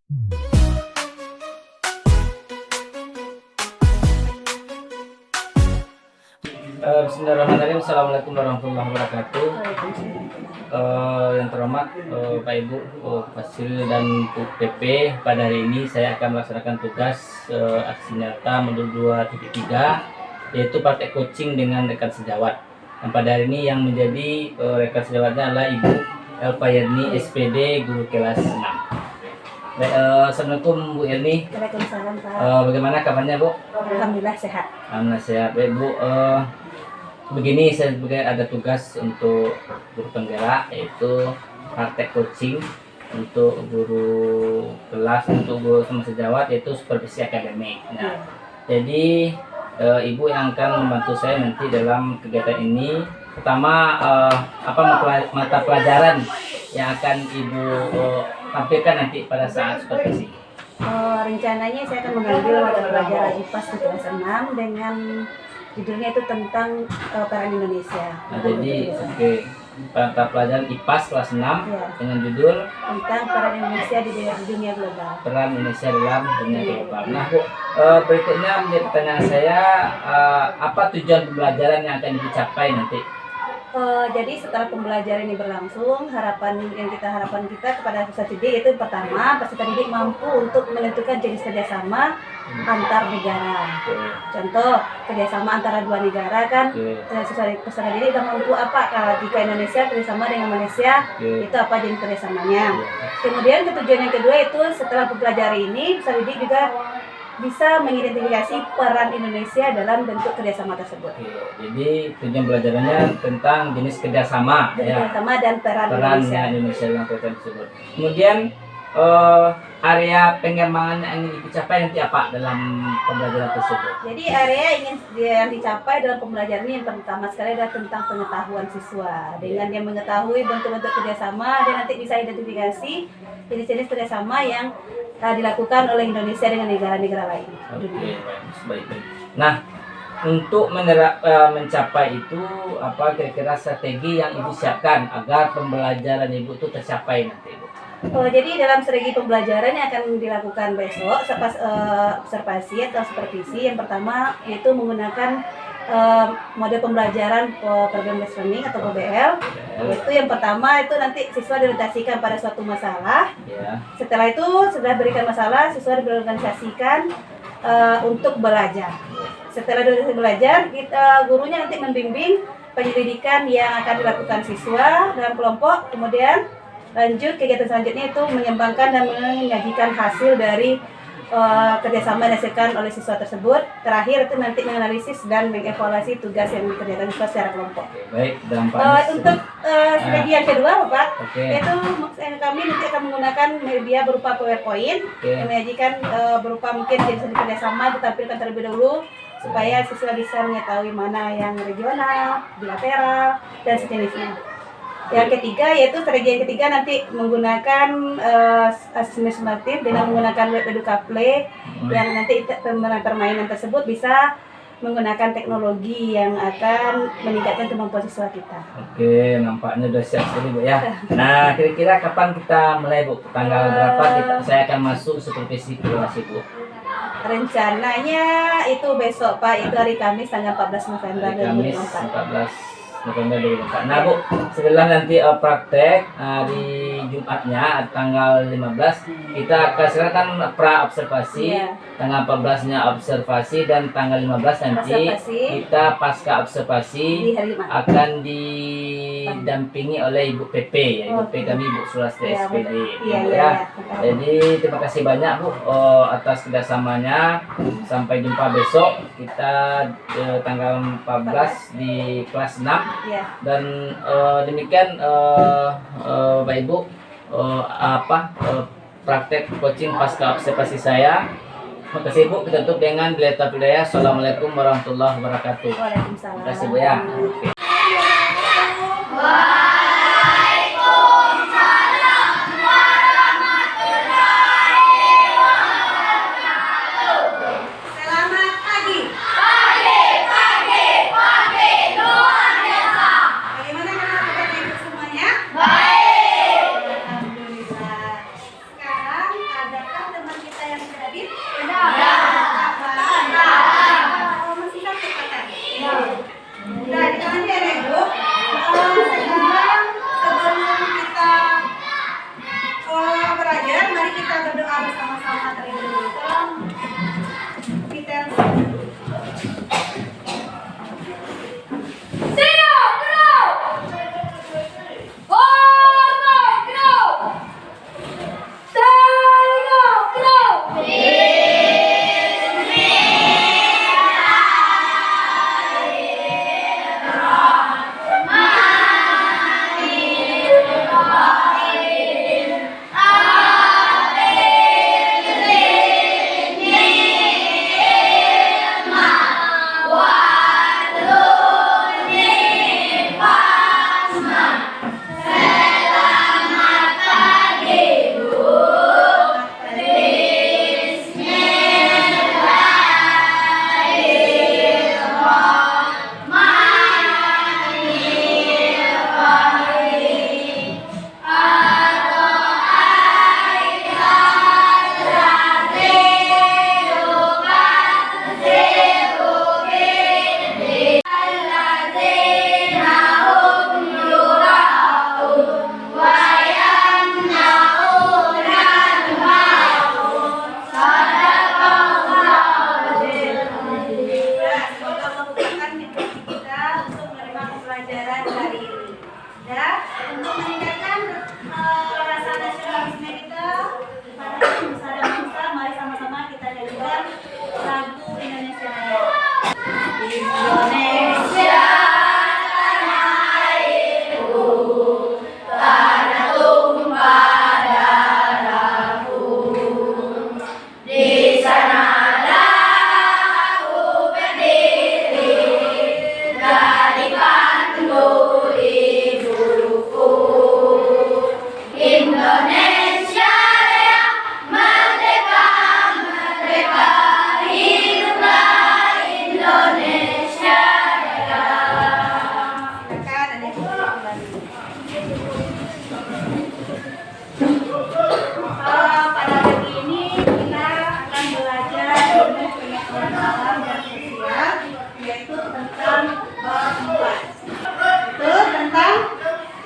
Bismillahirrahmanirrahim. Assalamualaikum warahmatullahi wabarakatuh. Yang terhormat Pak Ibu Fasil dan Bu PP, pada hari ini saya akan melaksanakan tugas aksi nyata modul 2.3, yaitu praktek coaching dengan rekan sejawat. Dan pada hari ini yang menjadi rekan sejawatnya adalah Ibu Elfayani SPD, guru kelas 6. Baik, Assalamualaikum Bu Elni. Waalaikumsalam Pak. Bagaimana kabarnya Bu? Alhamdulillah sehat. Alhamdulillah sehat. Baik Bu, begini, saya sebagai ada tugas untuk guru penggerak, yaitu praktek coaching untuk guru kelas, untuk guru sama sejawat, yaitu supervisi akademik. Nah, jadi Ibu yang akan membantu saya nanti dalam kegiatan ini. Pertama, apa mata pelajaran yang akan Ibu tampilkan nanti pada saat supervisi? Rencananya saya akan mengambil mata pelajaran IPAS di kelas 6 dengan judulnya itu tentang peran Indonesia. Nah, jadi mata pelajaran IPAS kelas 6 ya, dengan judul tentang peran Indonesia di dunia global. Peran Indonesia dalam dunia global. Nah Bu, berikutnya menjadi pertanyaan saya, apa tujuan pembelajaran yang akan dicapai nanti? Jadi setelah pembelajaran ini berlangsung, harapan yang kita harapkan kepada peserta didik itu pertama, peserta didik mampu untuk menentukan jenis kerjasama antar negara. Contoh kerjasama antara dua negara kan, peserta didik sudah mampu apa kalau jika Indonesia kerjasama dengan Malaysia, itu apa jenis kerjasamanya. Kemudian tujuan yang kedua itu setelah pembelajaran ini, peserta didik juga bisa mengidentifikasi peran Indonesia dalam bentuk kerjasama tersebut. Jadi tujuan belajarannya tentang jenis kerjasama, kerjasama dan peran Indonesia dalam kerjasama tersebut. Kemudian area pengembangan yang ingin dicapai nanti apa dalam pembelajaran tersebut? Jadi area yang dicapai dalam pembelajaran ini yang pertama sekali adalah tentang pengetahuan siswa. Dengan dia mengetahui bentuk-bentuk kerjasama, dia nanti bisa identifikasi jenis-jenis kerjasama yang dilakukan oleh Indonesia dengan negara-negara lain. Oke, baik. Nah, untuk mencapai itu, apa kira-kira strategi yang Ibu siapkan agar pembelajaran Ibu itu tercapai nanti, Ibu? Jadi dalam strategi pembelajaran yang akan dilakukan besok, observasi atau supervisi, yang pertama yaitu menggunakan model pembelajaran program based learning atau PBL. Itu yang pertama itu nanti siswa diorientasikan pada suatu masalah. Setelah itu sudah berikan masalah, siswa diorganisasikan untuk belajar. Setelah belajar, gurunya nanti membimbing penyelidikan yang akan dilakukan siswa dalam kelompok. Kemudian lanjut kegiatan selanjutnya itu mengembangkan dan menyajikan hasil dari kerjasama yang dihasilkan oleh siswa tersebut. Terakhir itu nanti menganalisis dan mengevaluasi tugas yang dikerjakan siswa secara kelompok. Baik, untuk strategi yang kedua Bapak, yaitu kami nanti akan menggunakan media berupa PowerPoint yang menyajikan berupa mungkin jenis kerjasama ditampilkan terlebih dahulu supaya siswa bisa mengetahui mana yang regional, bilateral, dan sejenisnya. Yang ketiga yaitu strategi yang ketiga nanti menggunakan asesmen sumatif dengan menggunakan web educaplay yang nanti permainan tersebut bisa menggunakan teknologi yang akan meningkatkan kemampuan siswa kita. Oke, nampaknya udah siap sekali Bu ya. Nah, kira-kira kapan kita mulai Bu? Tanggal berapa saya akan masuk supervisi kelas Bu? Rencananya itu besok Pak, itu hari Kamis tanggal 14 November 2024. November 2024. Nah Bu, setelah nanti praktek di Jumatnya tanggal 15 kita akan sekarang pra-observasi, tanggal 14-nya observasi dan tanggal 15 nanti kita pasca observasi akan didampingi oleh Ibu PP ya, Ibu PP kami Ibu Sulastri SPD ya. Jadi terima kasih banyak Bu atas kerjasamanya. Sampai jumpa besok kita tanggal 14 di kelas 6. Dan demikian Bapak Ibu praktek coaching pasca observasi saya. Terima kasih Bu, kita tutup dengan billahi. Assalamualaikum warahmatullahi wabarakatuh. Waalaikumsalam. Terima kasih Bu ya. Adakah yang bisa hadir? Ada. Oh, masih satu kata. Nah, di tangan dia Ibu. Sekarang sebelum kita belajar, mari kita berdoa bersama-sama terlebih dahulu. Tolong kita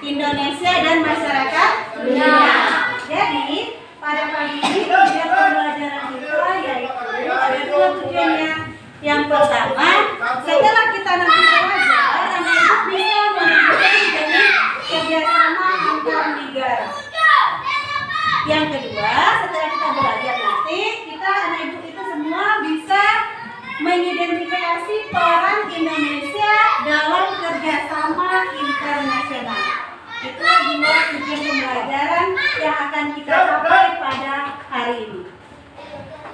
Indonesia dan masyarakat dunia. Jadi pada pagi ini tujuan pembelajaran kita yaitu ada dua tujuannya. Yang pertama, setelah kita nanti belajar, anak-anak bisa menentukan jenis kerjasama antar negara. Yang kedua, setelah kita belajar nanti, kita anak ibu itu semua bisa mengidentifikasi peran Indonesia dalam kerjasama internasional. Itu dua tujuan pembelajaran yang akan kita capai pada hari ini.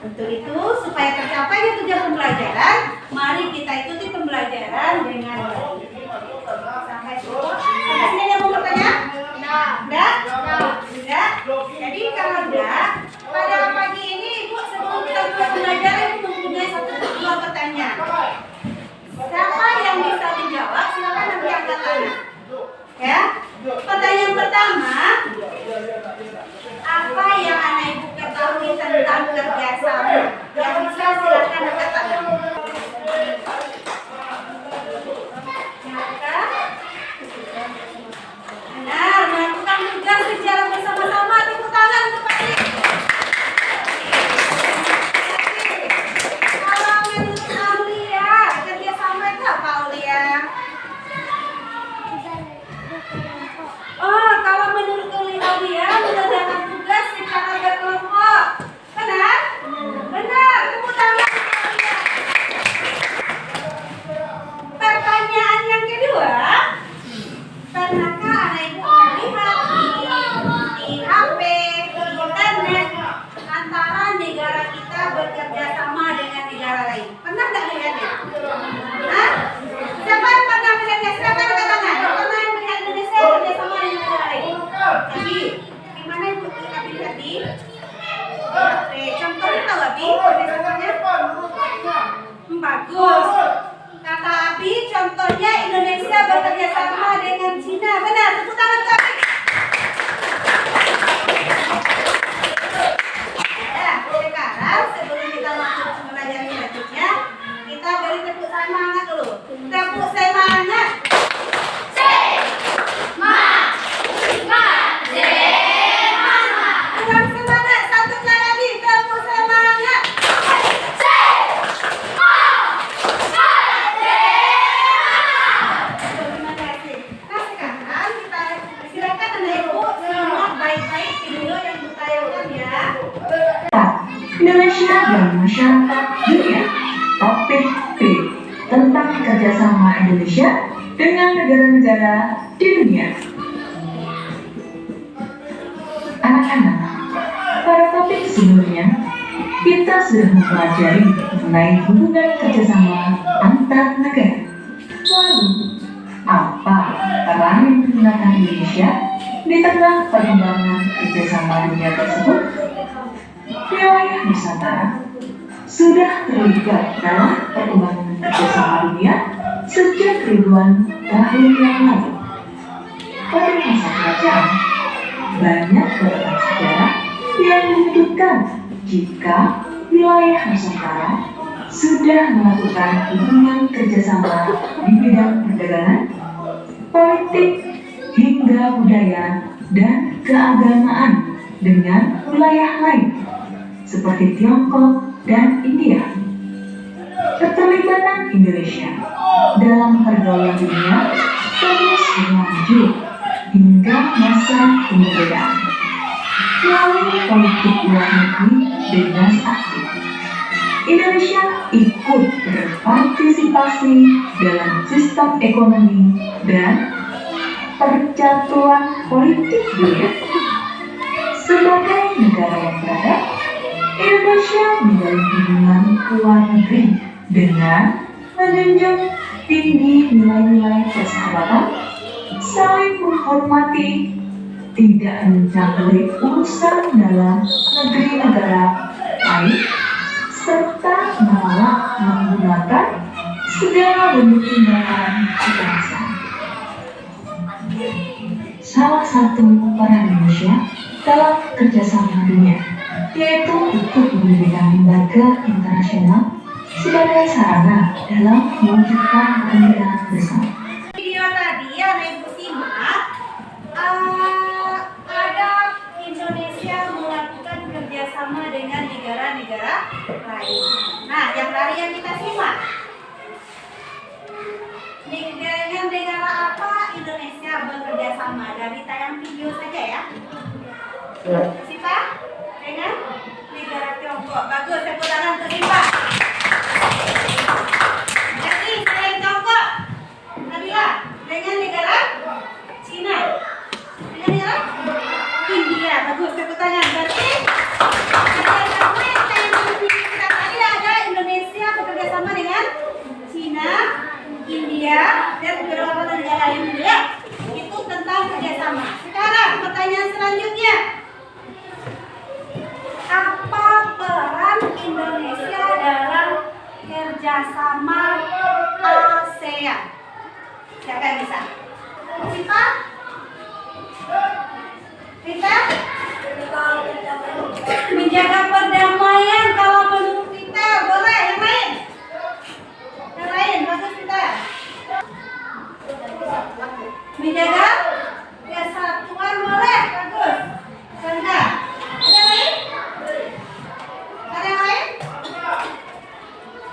Untuk itu, supaya tercapai tujuan pembelajaran, mari kita ikuti pembelajaran dengan baik. Sampai sini yang mau bertanya? Udah? Sudah? Jadi kalau udah, pada pagi ini Ibu sebelum kita mulai pembelajaran Ibu mempunyai dua pertanyaan. Siapa yang bisa menjawab? Silakan nanti angkat tangan. Ya. Pertanyaan pertama, apa yang anak ibu ketahui tentang kerjasama? Yang bisa silakan angkat tangan. Benar, melakukan tugas secara bersama-sama. Tepuk tangan untuk Pak Dik. Kalau menurut Aulia, kerjasama itu apa Aulia? Oh, kalau menurut Aulia mengerjakan tugas secara berkelompok. Benar? Benar. Tepuk tangan untuk Aulia. Pertanyaan yang kedua, pernahkah anak ibu melihat di HP, di internet antara negara kita bekerja sama dengan negara lain? Pernah nggak lihatnya? Hah? Siapa yang pernah melihatnya? Siapa yang angkat tangan? Pernah yang melihat Indonesia bekerja sama dengan negara lain? Abi, di mana ibu Abi lihat di HP? Contohnya tahu Abi kerjasamanya? Bagus. Kata Abi, contohnya Indonesia bekerja sama dengan Cina. Benar, tepuk tangan untuk Abi. Ya, sekarang Indonesia dan masyarakat dunia. Topik B, tentang kerjasama Indonesia dengan negara-negara di dunia. Anak-anak, pada topik sebelumnya, kita sudah mempelajari mengenai hubungan kerjasama antar negara. Lalu, apa peran yang digunakan Indonesia di tengah perkembangan kerjasama dunia tersebut? Wilayah Nusantara sudah terlibat dalam perkembangan kerjasama dunia sejak ribuan tahun yang lalu. Pada masa kerajaan, banyak catatan sejarah yang menyebutkan jika wilayah Nusantara sudah melakukan hubungan kerjasama di bidang perdagangan, politik, hingga budaya dan keagamaan dengan wilayah lain seperti Tiongkok dan India. Keterlibatan Indonesia dalam pergaulan dunia terus berlanjut hingga masa kemerdekaan melalui politik luar negeri bebas aktif. Indonesia ikut berpartisipasi dalam sistem ekonomi dan percaturan politik dunia. Sebagai negara yang beradab, Indonesia menjalin hubungan luar negeri dengan menjunjung tinggi nilai-nilai persahabatan, saling menghormati, tidak mencampuri urusan dalam negeri negara lain, serta menolak menggunakan segala bentuk tindakan kekerasan. Salah satu peran Indonesia dalam kerjasama dunia yaitu ikut mendirikan lembaga internasional sebagai sarana dalam mewujudkan kepentingan bersama. Video tadi yang Ibu simak, ada Indonesia melakukan kerjasama dengan negara-negara lain. Nah, yang tadi yang kita simak, dengan negara apa Indonesia bekerja sama? Dari tayang video saja ya. Sipa, dengan negara Tiongkok. Bagus, tepuk tangan untuk Sipa. Jadi selain Tiongkok, Nabila, dengan negara Cina, dengan negara India. Bagus, tepuk tangan. Berarti kita tadi ada Indonesia bekerja sama dengan Cina, India, dan beberapa negara lain juga. Itu tentang kerjasama. Sekarang pertanyaan selanjutnya, apa peran Indonesia dalam kerjasama ASEAN? Siapa yang bisa? Siapa? Rita? Menjaga perdamaian kalau menurut kita. Boleh, yang lain? Yang lain, bagus kita. Menjaga kesatuan, boleh, bagus. Sandra, ada yang lain? Ada yang lain?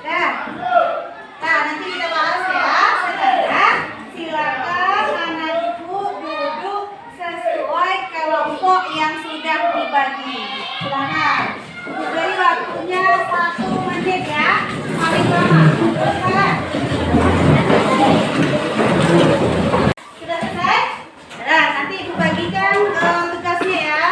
Nah, nanti kita bahas ya. Sekarang silakan anak ibu duduk sesuai kelompok yang sudah dibagi. Silakan. Beri waktunya 1 menit ya, paling lama. Silakan. Sudah selesai? Nah, nanti ibu bagikan tugasnya ya.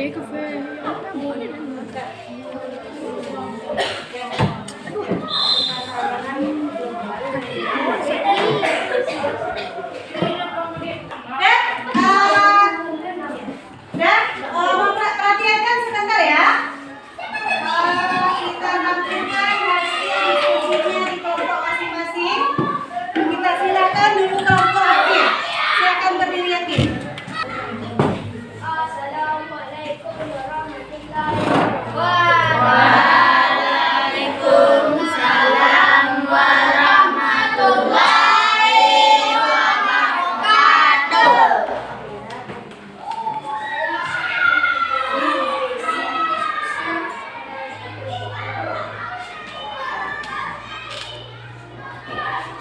Perhatikan sebentar ya. Kita nampilkan hasil diskusinya di kelompok masing-masing. Kita silakan dulu kelompok Yakin. Silakan berdiri Yakin. Assalamualaikum warahmatullahi wabarakatuh. Waalaikumsalam warahmatullahi wabarakatuh.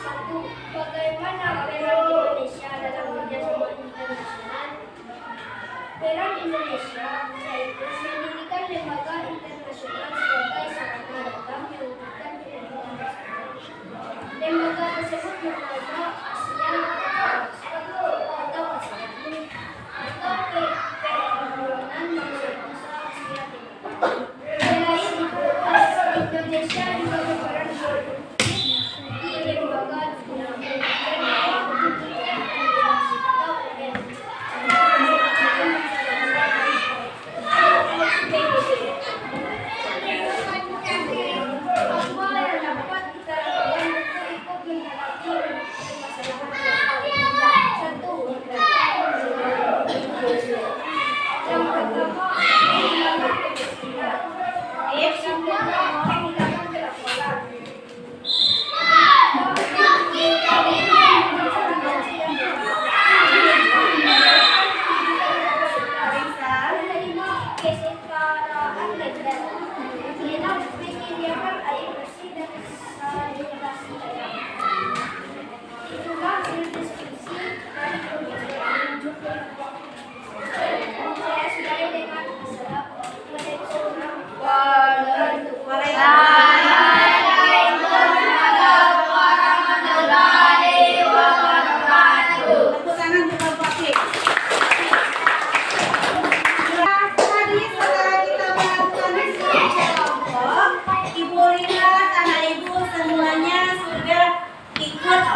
Satu, bagaimana peran Indonesia dalam kerjasama internasional? Peran Indonesia yaitu mendirikan lembaga internasional sebagai sarana dalam mewujudkan kepentingan bersama. Lembaga tersebut bernama ASEAN atau ASEAN atau Perhimpunan Bangsa-Bangsa Asia Tenggara. Selain itu, Indonesia juga berperan di lembaga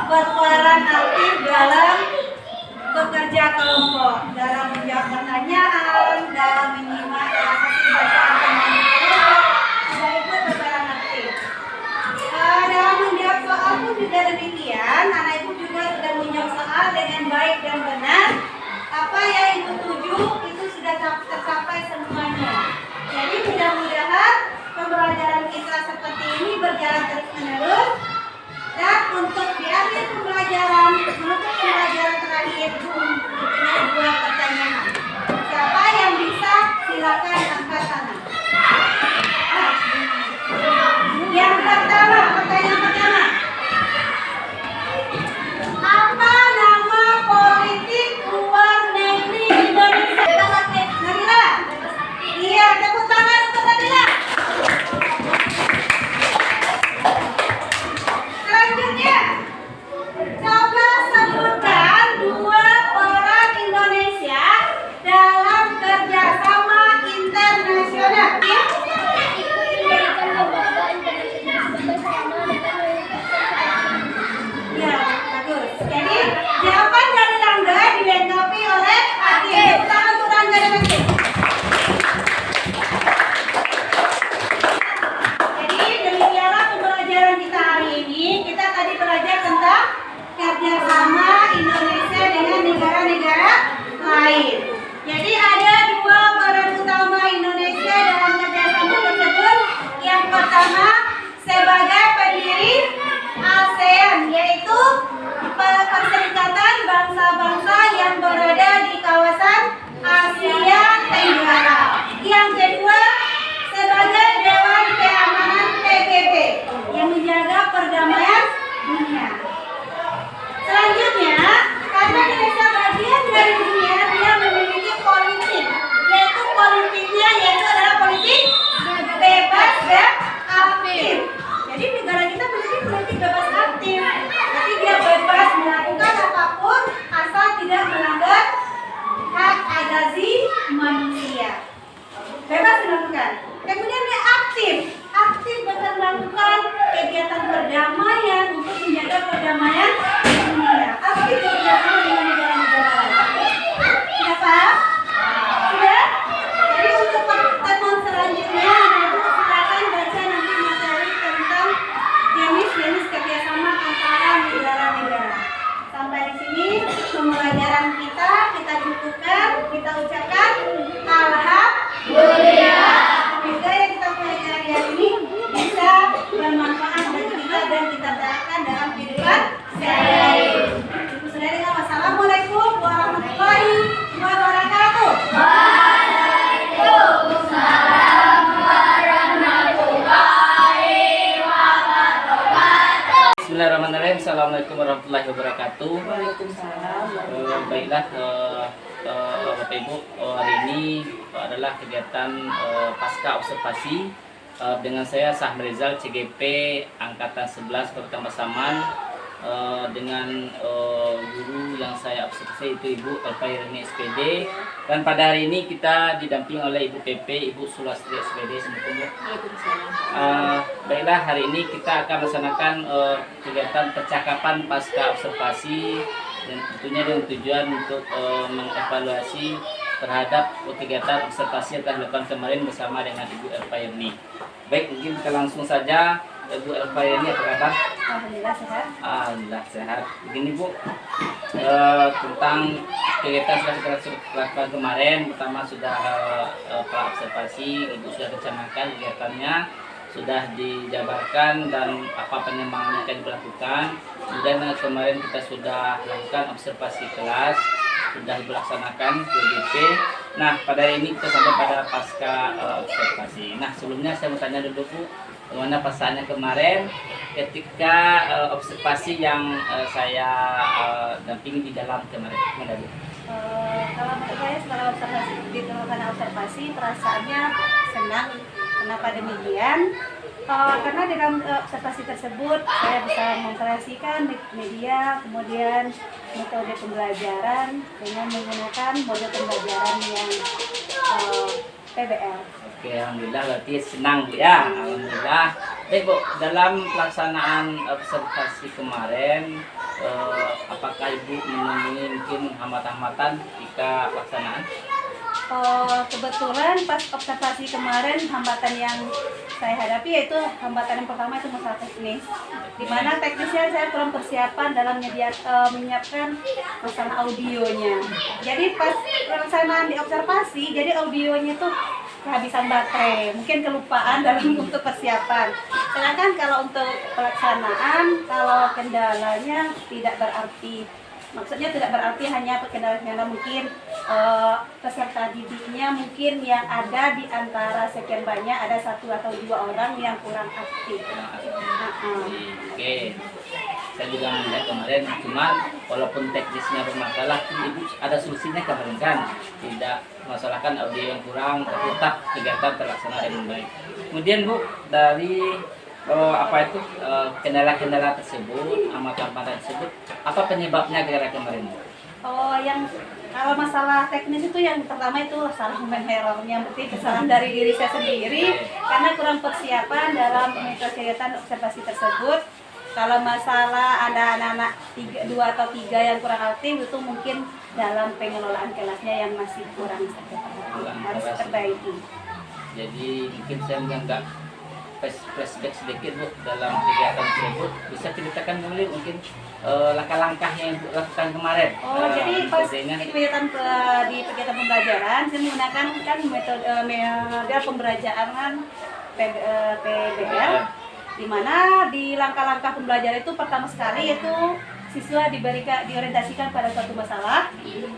berperan aktif dalam bekerja kelompok, dalam menjawab pertanyaan, dalam menyimak hasil bacaan teman-teman, sudah ikut berperan aktif. Dalam menjawab soal pun juga demikian, anak ibu juga sudah menjawab soal dengan baik dan benar. Apa yang ibu tuju itu sudah tercapai semuanya. Jadi mudah-mudahan pembelajaran kita seperti ini berjalan terus-menerus. Dan untuk di akhir pembelajaran, menutup pembelajaran terakhir, punya dua pertanyaan. Siapa yang bisa silakan angkat tangan. Nah, yang pertama, pertanyaan pertama. Apa nama politik luar negeri Indonesia? Bebas aktif. Nabila? Iya, tepuk tangan untuk Nabila. Selanjutnya, coba sebutkan dua peran Indonesia dalam kerjasama internasional. Ya, bagus. Jadi, jawaban dari Rangga dilengkapi oleh Hakim. Tangan untuk Rangga dan Hakim. Jadi, demikianlah pembelajaran kita hari ini. Kita tadi belajar tentang kerjasama Indonesia dengan negara-negara lain. Jadi ada dua peran utama Indonesia dalam kerjasama tersebut. Yang pertama sebagai pendiri ASEAN, yaitu Perserikatan Bangsa-Bangsa yang berada di kawasan Asia Tenggara. Yang kedua sebagai Dewan Keamanan PBB yang menjaga perdamaian dunia. Selanjutnya, karena Indonesia bagian dari dunia, dia memiliki politik, yaitu politiknya adalah politik bebas dan aktif. Jadi negara kita memiliki politik bebas aktif, tapi dia bebas melakukan apa pembelajaran kita cukupkan, kita ucapkan alhamdulillah. Semoga yang kita pelajari hari ini bisa bermanfaat bagi kita dan kita terapkan dalam kehidupan sehari-hari. Ibu saudara dengan wassalamualaikum warahmatullahi wabarakatuh. Bismillahirrahmanirrahim. Assalamualaikum warahmatullahi wabarakatuh. Waalaikumsalam. Baiklah Bapak Ibu, hari ini adalah kegiatan pasca observasi dengan saya Sahmi Rizal CGP Angkatan 11 Kabupaten Pasaman, dengan guru yang saya observasi itu Ibu Elvairni SPD, dan pada hari ini kita didampingi oleh Ibu PP Ibu Sulastri SPD. Baiklah, hari ini kita akan melaksanakan kegiatan percakapan pasca observasi, dan tentunya dengan tujuan untuk mengevaluasi terhadap kegiatan observasi yang telah dilakukan kemarin bersama dengan Ibu Elvairni. Baik, mungkin kita langsung saja. Ibu Elvairni, apa kabar? Alhamdulillah sehat. Alhamdulillah sehat. Begini Bu, tentang kegiatan yang kita lakukan kemarin, pertama sudah pra observasi, Ibu sudah rencanakan kegiatannya, sudah dijabarkan dan apa pengembangan yang akan dilakukan. Kemudian kemarin kita sudah lakukan observasi kelas, sudah dilaksanakan PDP. Nah, pada hari ini kita sampai pada pasca observasi. Nah, sebelumnya saya mau tanya dulu Bu, bagaimana perasaannya kemarin ketika observasi yang saya dampingi di dalam kemarin? Gimana Bu? Kalau menurut saya setelah observasi perasaannya senang. Kenapa demikian? Karena dalam observasi tersebut saya bisa mengkreasikan media, kemudian metode pembelajaran dengan menggunakan model pembelajaran yang PBL. Oke, alhamdulillah berarti senang Bu ya. Alhamdulillah. Baik Bu, dalam pelaksanaan observasi kemarin, apakah Ibu menemui mungkin hambatan-hambatan ketika pelaksanaan? Kebetulan pas observasi kemarin hambatan yang saya hadapi yaitu hambatan yang pertama itu masalah teknis, di mana teknisnya saya kurang persiapan dalam menyiapkan masalah audionya. Jadi pas pelaksanaan di observasi, jadi audionya itu kehabisan baterai, mungkin kelupaan dalam untuk persiapan. Sedangkan kalau untuk pelaksanaan, kalau kendalanya tidak berarti. Maksudnya tidak berarti hanya kendala-kendala mungkin peserta didiknya mungkin yang ada di antara sekian banyak ada 1 atau 2 orang yang kurang aktif. Oke, saya juga melihat kemarin, cuman walaupun teknisnya bermasalah, Ibu ada solusinya kemarin kan, tidak masalahkan audio yang kurang, tapi tetap kegiatan terlaksana dengan baik. Kemudian Bu, dari kendala-kendala tersebut, hambatan tersebut, apa penyebabnya kira-kira kemarin? Yang kalau masalah teknis itu yang pertama itu salah human error, yang berarti kesalahan dari diri saya sendiri karena kurang persiapan dalam metode kegiatan observasi tersebut. Kalau masalah ada anak-anak 2 atau 3 yang kurang aktif, itu mungkin dalam pengelolaan kelasnya yang masih kurang harus perbaiki. Jadi mungkin saya menganggap flashback sedikit Bu dalam kegiatan tersebut, bisa ceritakan kembali mungkin langkah-langkah yang Ibu lakukan kemarin. Jadi pas di kegiatan pembelajaran saya menggunakan kan metode pembelajaran PBL, di mana di langkah-langkah pembelajaran itu pertama sekali yaitu siswa diorientasikan pada suatu masalah.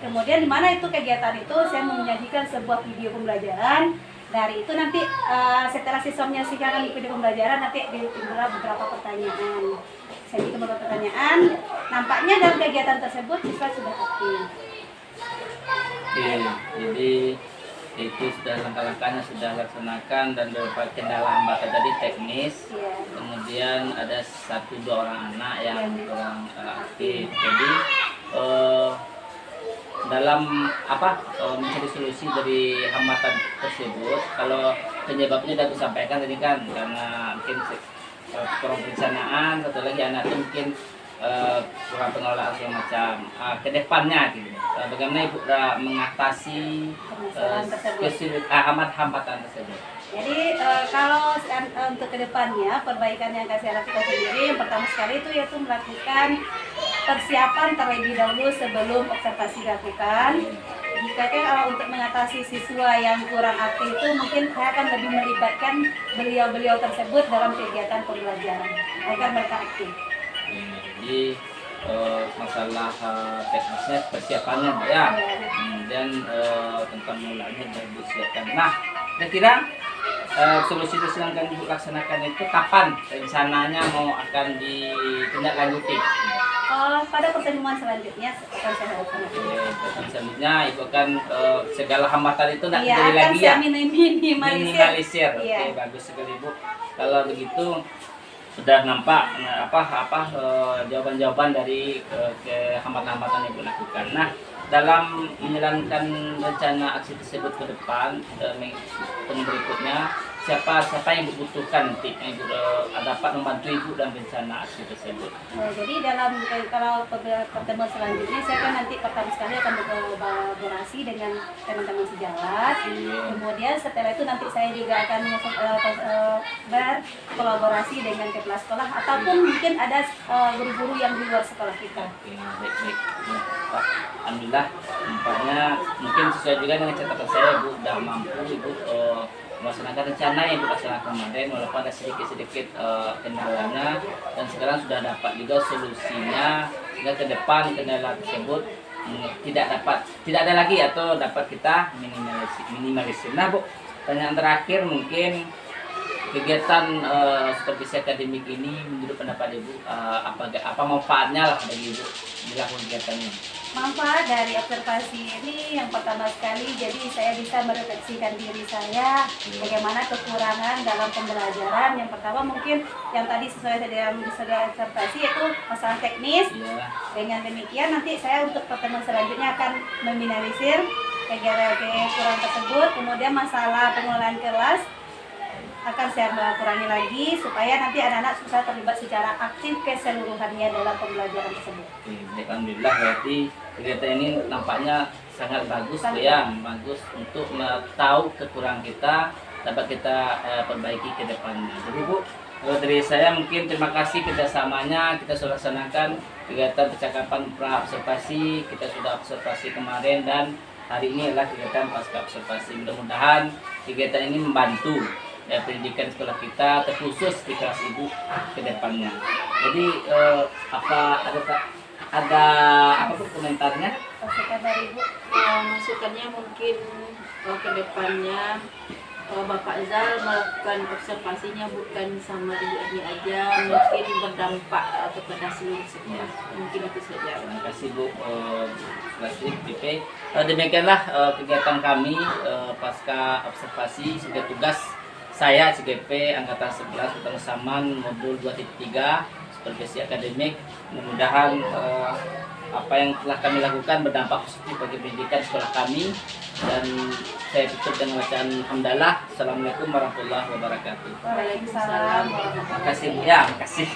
Kemudian di mana itu kegiatan itu saya menyajikan sebuah video pembelajaran. Dari itu nanti setelah siswa menyaksikan video pembelajaran nanti timbullah beberapa pertanyaan. Saya bikin beberapa pertanyaan. Nampaknya dalam kegiatan tersebut siswa sudah aktif. Oke, jadi itu sudah langkah-langkahnya sudah laksanakan dan beberapa kendala hambatan tadi teknis. Iya. Kemudian ada 1-2 orang anak yang kurang aktif. Jadi dalam mencari solusi dari hambatan tersebut, kalau penyebabnya sudah disampaikan tadi kan, karena mungkin kurang perencanaan, satu lagi anak itu mungkin kurang pengelolaan segala macam. Kedepannya gitu, bagaimana Ibu mengatasi hambatan tersebut? Jadi kalau untuk kedepannya perbaikan yang saya lakukan sendiri, yang pertama sekali itu yaitu melakukan persiapan terlebih dahulu sebelum observasi dilakukan. Jika untuk mengatasi siswa yang kurang aktif itu mungkin saya akan lebih melibatkan beliau-beliau tersebut dalam kegiatan pembelajaran agar mereka aktif. Jadi masalah teknisnya persiapannya Mbak ya. Dan tentang mulanya sudah disiapkan. Nah, kira-kira solusi yang akan Ibu laksanakan itu kapan rencananya mau akan ditindaklanjuti? Pada pertemuan selanjutnya akan saya lakukan. Pertemuan selanjutnya Ibu akan segala hambatan itu tidak Iya, terjadi akan lagi saya ya? minimalisir. Oke, Iya. bagus sekali Bu. Kalau begitu sudah nampak jawaban-jawaban dari hambatan-hambatan yang Ibu lakukan. Nah, dalam menjalankan rencana aksi tersebut ke depan, tahun berikutnya, siapa yang Ibu butuhkan nanti yang Ibu dapat membantu Ibu dalam rencana aksi tersebut? Jadi kalau pertemuan selanjutnya saya kan nanti pertama sekali akan berkolaborasi dengan teman-teman sejawat. Kemudian setelah itu nanti saya juga akan berkolaborasi dengan kepala sekolah ataupun mungkin ada guru-guru yang di luar sekolah kita. Oke, baik. Alhamdulillah, nampaknya mungkin sesuai juga dengan catatan saya, Ibu sudah mampu Ibu melaksanakan rencana yang Ibu laksanakan kemarin, walaupun ada sedikit kendalanya, dan sekarang sudah dapat juga solusinya sehingga ke depan kendala tersebut tidak ada lagi atau dapat kita minimalisir. Nah Bu, pertanyaan terakhir mungkin kegiatan supervisi akademik ini menurut pendapat Ibu apa manfaatnya lah bagi Ibu dilakukan kegiatan ini? Manfaat dari observasi ini yang pertama sekali, jadi saya bisa merefleksikan diri saya bagaimana kekurangan dalam pembelajaran. Yang pertama mungkin yang tadi sesuai dengan observasi yaitu masalah teknis. Dengan demikian nanti saya untuk pertemuan selanjutnya akan meminimalisir kegiatan kurang tersebut. Kemudian masalah pengelolaan kelas akan saya kurangi lagi supaya nanti anak-anak bisa terlibat secara aktif keseluruhannya dalam pembelajaran tersebut. Alhamdulillah, berarti kegiatan ini nampaknya sangat bagus Bu ya, bagus untuk tahu kekurangan kita dapat kita perbaiki ke depannya. Jadi Bu, kalau dari saya mungkin terima kasih kerjasamanya, kita sudah laksanakan kegiatan percakapan pra observasi, kita sudah observasi kemarin dan hari ini adalah kegiatan pasca observasi. Mudah-mudahan kegiatan ini membantu pendidikan sekolah kita terkhusus di kelas Ibu ke depannya. Jadi ada apa tuh komentarnya? Masukan dari Ibu? Masukannya mungkin ke depannya Bapak Zal melakukan observasinya bukan sama dirinya aja, mungkin berdampak kepada seluruh sekolah. Mungkin itu saja. Terima kasih Bu Klasik PP. Demikianlah kegiatan kami pasca observasi sebagai tugas saya CGP Angkatan 11 Kota Saman modul 2.3 supervisi akademik. Mudah-mudahan apa yang telah kami lakukan berdampak positif bagi pendidikan sekolah kami, dan saya tutup dengan bacaan hamdalah. Assalamualaikum warahmatullahi wabarakatuh. Waalaikumsalam. Terima kasih Bu ya, terima kasih.